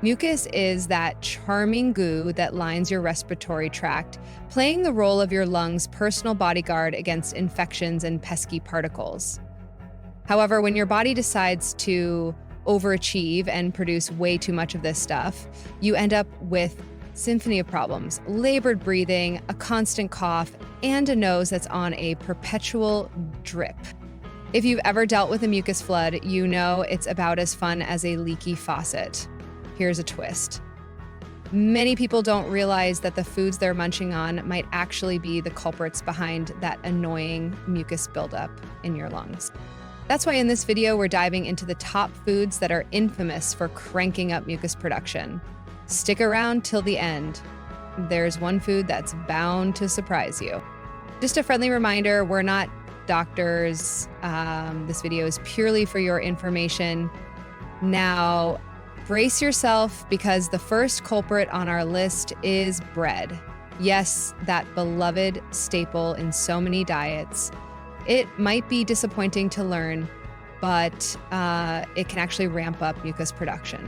Mucus is that charming goo that lines your respiratory tract, playing the role of your lungs' personal bodyguard against infections and pesky particles. However, when your body decides to overachieve and produce way too much of this stuff, you end up with symphony of problems, labored breathing, a constant cough, and a nose that's on a perpetual drip. If you've ever dealt with a mucus flood, you know it's about as fun as a leaky faucet. Here's a twist. Many people don't realize that the foods they're munching on might actually be the culprits behind that annoying mucus buildup in your lungs. That's why in this video, we're diving into the top foods that are infamous for cranking up mucus production. Stick around till the end. There's one food that's bound to surprise you. Just a friendly reminder, we're not doctors. This video is purely for your information. Now, brace yourself because the first culprit on our list is bread. Yes, that beloved staple in so many diets. It might be disappointing to learn, but it can actually ramp up mucus production.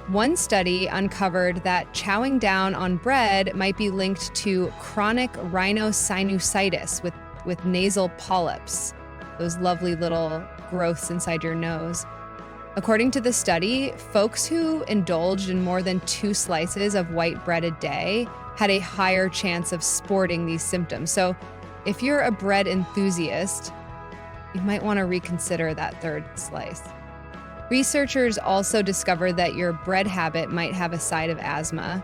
One study uncovered that chowing down on bread might be linked to chronic rhinosinusitis with nasal polyps, those lovely little growths inside your nose. According to the study, folks who indulged in more than 2 slices of white bread a day had a higher chance of sporting these symptoms. So if you're a bread enthusiast, you might want to reconsider that 3rd slice. Researchers also discovered that your bread habit might have a side of asthma.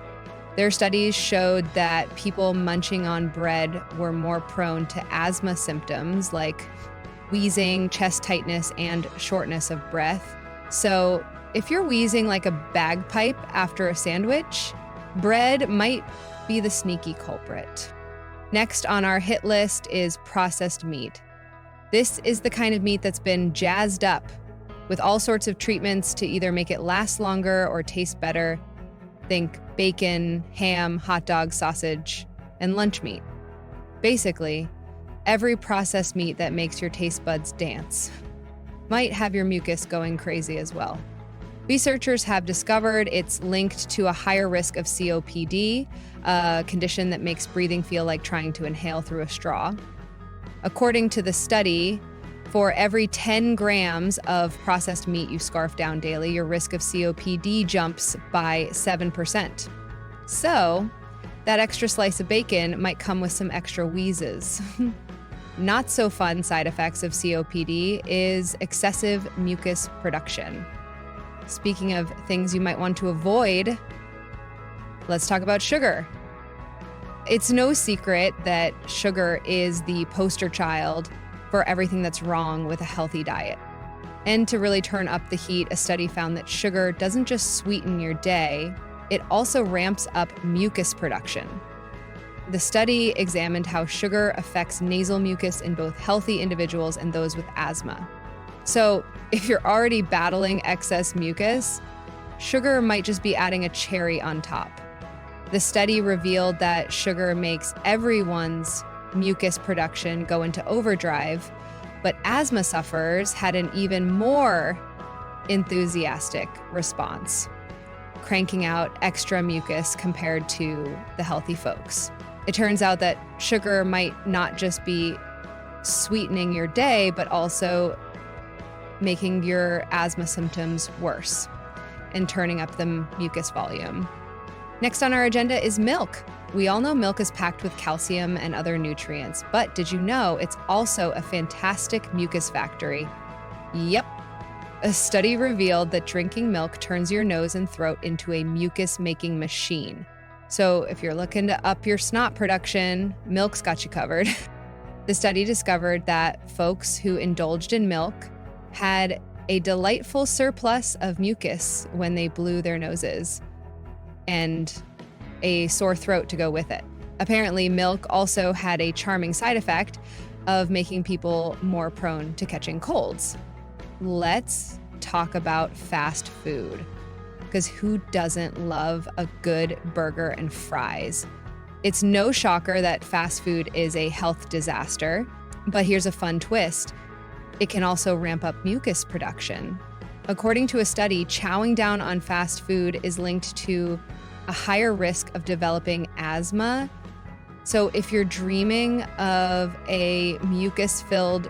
Their studies showed that people munching on bread were more prone to asthma symptoms like wheezing, chest tightness, and shortness of breath. So if you're wheezing like a bagpipe after a sandwich, bread might be the sneaky culprit. Next on our hit list is processed meat. This is the kind of meat that's been jazzed up with all sorts of treatments to either make it last longer or taste better. Think bacon, ham, hot dog, sausage, and lunch meat. Basically, every processed meat that makes your taste buds dance might have your mucus going crazy as well. Researchers have discovered it's linked to a higher risk of COPD, a condition that makes breathing feel like trying to inhale through a straw. According to the study, for every 10 grams of processed meat you scarf down daily, your risk of COPD jumps by 7%. So, that extra slice of bacon might come with some extra wheezes. Not so fun side effects of COPD is excessive mucus production. Speaking of things you might want to avoid, let's talk about sugar. It's no secret that sugar is the poster child for everything that's wrong with a healthy diet. And to really turn up the heat, a study found that sugar doesn't just sweeten your day, it also ramps up mucus production. The study examined how sugar affects nasal mucus in both healthy individuals and those with asthma. So if you're already battling excess mucus, sugar might just be adding a cherry on top. The study revealed that sugar makes everyone's mucus production go into overdrive, but asthma sufferers had an even more enthusiastic response, cranking out extra mucus compared to the healthy folks. It turns out that sugar might not just be sweetening your day, but also making your asthma symptoms worse and turning up the mucus volume. Next on our agenda is milk. We all know milk is packed with calcium and other nutrients, but did you know it's also a fantastic mucus factory? Yep. A study revealed that drinking milk turns your nose and throat into a mucus-making machine. So if you're looking to up your snot production, milk's got you covered. The study discovered that folks who indulged in milk had a delightful surplus of mucus when they blew their noses, and a sore throat to go with it. Apparently, milk also had a charming side effect of making people more prone to catching colds. Let's talk about fast food, because who doesn't love a good burger and fries? It's no shocker that fast food is a health disaster, but here's a fun twist. It can also ramp up mucus production. According to a study, chowing down on fast food is linked to a higher risk of developing asthma. So if you're dreaming of a mucus-filled,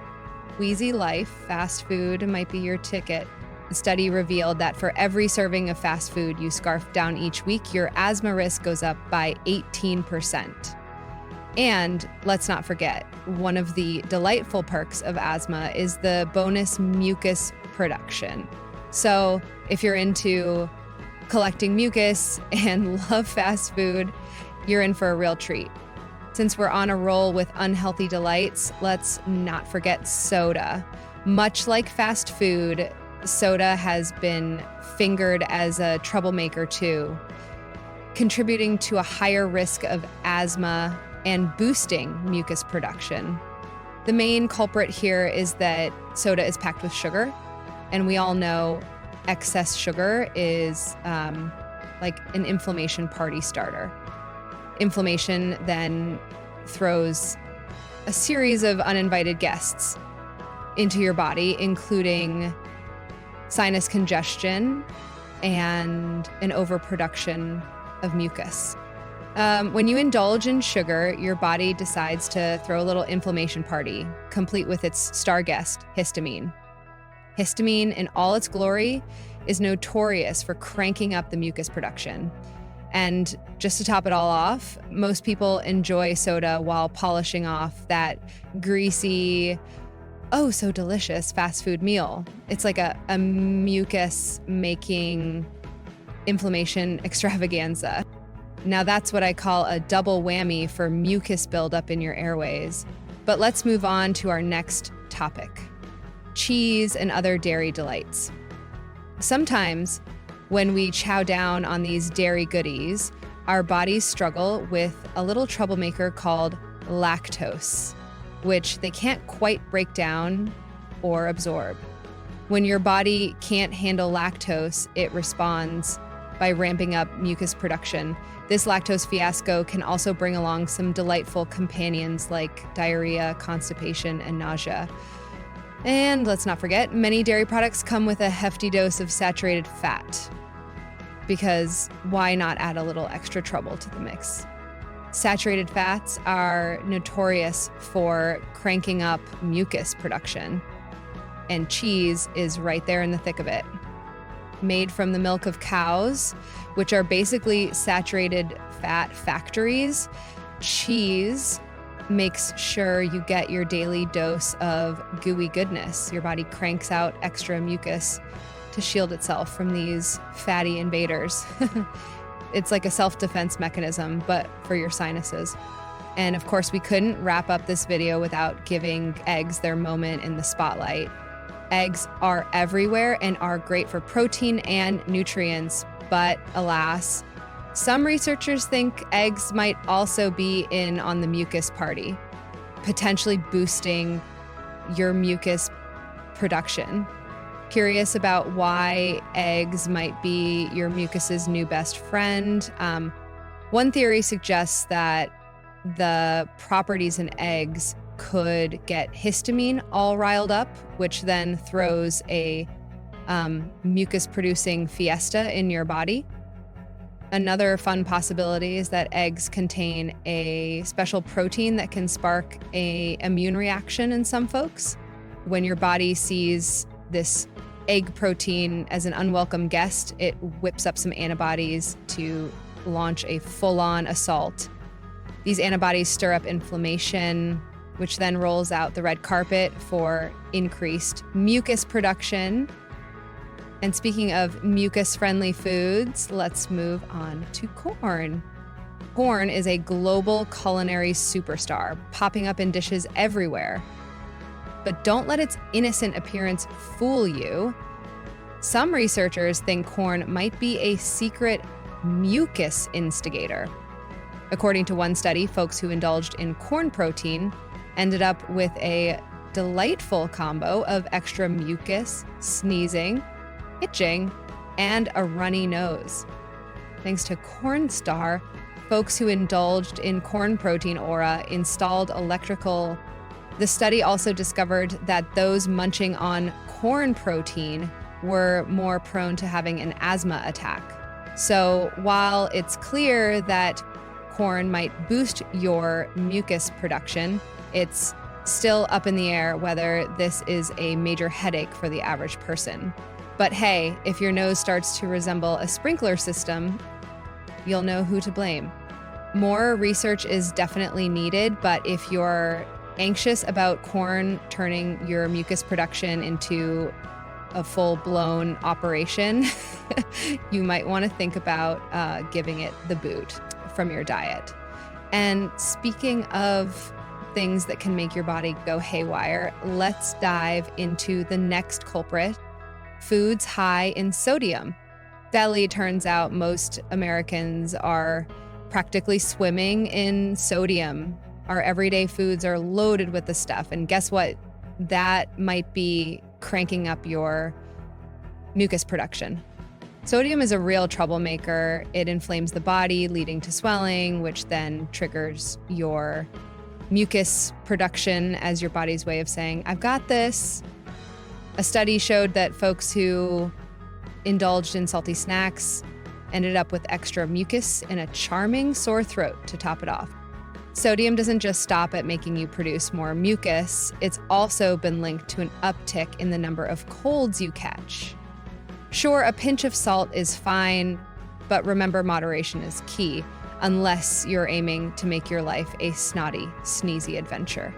wheezy life, fast food might be your ticket. The study revealed that for every serving of fast food you scarf down each week, your asthma risk goes up by 18%. And let's not forget, one of the delightful perks of asthma is the bonus mucus production. So if you're into collecting mucus and love fast food, you're in for a real treat. Since we're on a roll with unhealthy delights, let's not forget soda. Much like fast food, soda has been fingered as a troublemaker too, contributing to a higher risk of asthma and boosting mucus production. The main culprit here is that soda is packed with sugar, and we all know excess sugar is like an inflammation party starter. Inflammation then throws a series of uninvited guests into your body, including sinus congestion and an overproduction of mucus. When you indulge in sugar, your body decides to throw a little inflammation party, complete with its star guest, histamine. Histamine, in all its glory, is notorious for cranking up the mucus production. And just to top it all off, most people enjoy soda while polishing off that greasy, oh, so delicious fast food meal. It's like a mucus-making inflammation extravaganza. Now that's what I call a double whammy for mucus buildup in your airways. But let's move on to our next topic: cheese and other dairy delights. Sometimes when we chow down on these dairy goodies, our bodies struggle with a little troublemaker called lactose, which they can't quite break down or absorb. When your body can't handle lactose, it responds by ramping up mucus production. This lactose fiasco can also bring along some delightful companions like diarrhea, constipation, and nausea. And let's not forget, many dairy products come with a hefty dose of saturated fat, because why not add a little extra trouble to the mix? Saturated fats are notorious for cranking up mucus production, and cheese is right there in the thick of it. Made from the milk of cows, which are basically saturated fat factories, cheese makes sure you get your daily dose of gooey goodness. Your body cranks out extra mucus to shield itself from these fatty invaders. It's like a self-defense mechanism, but for your sinuses. And of course, we couldn't wrap up this video without giving eggs their moment in the spotlight. Eggs are everywhere and are great for protein and nutrients, but alas, some researchers think eggs might also be in on the mucus party, potentially boosting your mucus production. Curious about why eggs might be your mucus's new best friend? One theory suggests that the properties in eggs could get histamine all riled up, which then throws a mucus-producing fiesta in your body. Another fun possibility is that eggs contain a special protein that can spark an immune reaction in some folks. When your body sees this egg protein as an unwelcome guest, it whips up some antibodies to launch a full-on assault. These antibodies stir up inflammation, which then rolls out the red carpet for increased mucus production. And speaking of mucus-friendly foods, let's move on to corn. Corn is a global culinary superstar, popping up in dishes everywhere. But don't let its innocent appearance fool you. Some researchers think corn might be a secret mucus instigator. According to one study, folks who indulged in corn protein ended up with a delightful combo of extra mucus, sneezing, itching, and a runny nose. Thanks to Cornstar, folks who indulged in corn protein aura installed The study also discovered that those munching on corn protein we're more prone to having an asthma attack. So while it's clear that corn might boost your mucus production, it's still up in the air whether this is a major headache for the average person. But hey, if your nose starts to resemble a sprinkler system, you'll know who to blame. More research is definitely needed, but if you're anxious about corn turning your mucus production into a full-blown operation, you might want to think about giving it the boot from your diet. And speaking of things that can make your body go haywire, let's dive into the next culprit, foods high in sodium. Sadly, it turns out most Americans are practically swimming in sodium. Our everyday foods are loaded with the stuff. And guess what? That might be cranking up your mucus production. Sodium is a real troublemaker. It inflames the body, leading to swelling, which then triggers your mucus production as your body's way of saying, I've got this. A study showed that folks who indulged in salty snacks ended up with extra mucus and a charming sore throat to top it off. Sodium doesn't just stop at making you produce more mucus, it's also been linked to an uptick in the number of colds you catch. Sure, a pinch of salt is fine, but remember moderation is key, unless you're aiming to make your life a snotty, sneezy adventure.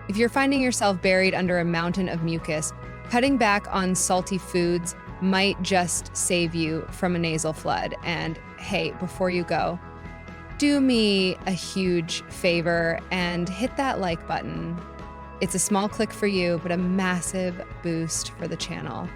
If you're finding yourself buried under a mountain of mucus, cutting back on salty foods might just save you from a nasal flood. And hey, before you go, do me a huge favor and hit that like button. It's a small click for you, but a massive boost for the channel.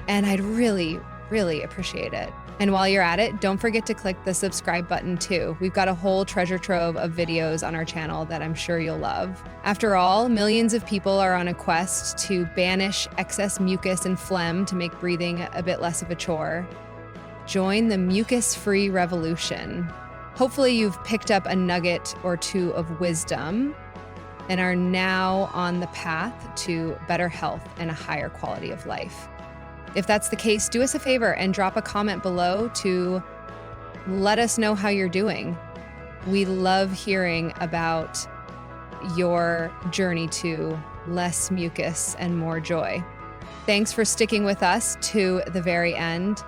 And I'd really, really appreciate it. And while you're at it, don't forget to click the subscribe button too. We've got a whole treasure trove of videos on our channel that I'm sure you'll love. After all, millions of people are on a quest to banish excess mucus and phlegm to make breathing a bit less of a chore. Join the mucus-free revolution. Hopefully you've picked up a nugget or two of wisdom and are now on the path to better health and a higher quality of life. If that's the case, do us a favor and drop a comment below to let us know how you're doing. We love hearing about your journey to less mucus and more joy. Thanks for sticking with us to the very end.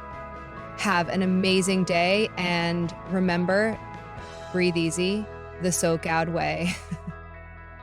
Have an amazing day, and remember, breathe easy, the SoCal way.